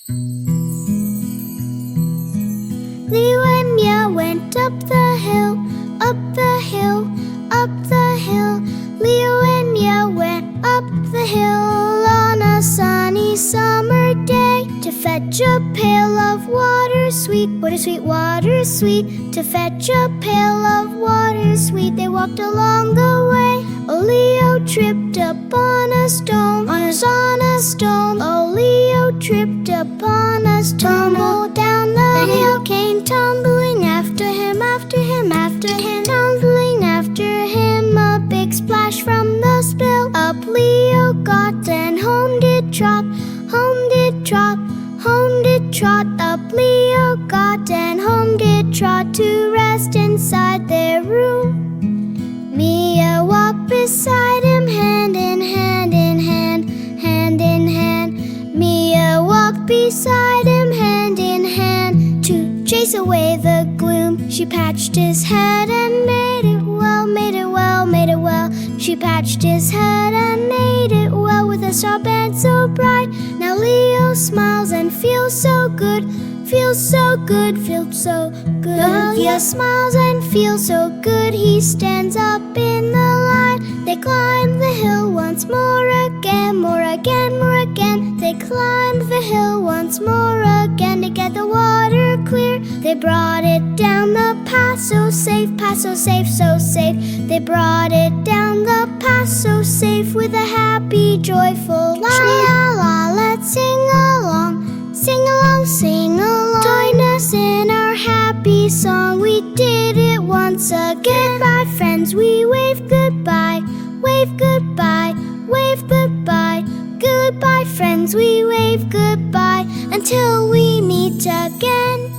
Leo and Mia went up the hill, up the hill, up the hill. Leo and Mia went up the hill on a sunny summer day to fetch a pail of water sweet, water sweet, water sweet. To fetch a pail of water sweet, they walked along the way. Oh, Leo tripped upon a stone, on a stone. Oh, Leo tripped upon a stone. Tumbled down the hill, came tumbling after him, after him, after him. Tumbling after him, a big splash from the spill. Up Leo got and home did trot, home did trot, home did trot. Up Leo got and home did trot to rest inside their room. Mia walked beside him, hand in hand, in hand, hand in hand. Mia walked beside him, hand in hand, to chase away the gloom. She patched his head and made it well, made it well, made it well. She patched his head and made it well with a straw bed so bright. Now Leo smiles and feels so good, feels so good, feels so good. Leo smiles and feels so good. He stands up in the light. They climb the hill once more again, more again, more again. They climbed the hill once more again to get the water clear. They brought it down the path so safe, path so safe, so safe. They brought it down the path so safe with a happy, joyful la la la. Let's sing along, sing along, sing along. Join us in our happy song. We did it once again. Goodbye, friends, we wave goodbye, wave goodbye, wave goodbye. Goodbye, friends, we wave goodbye until we meet again.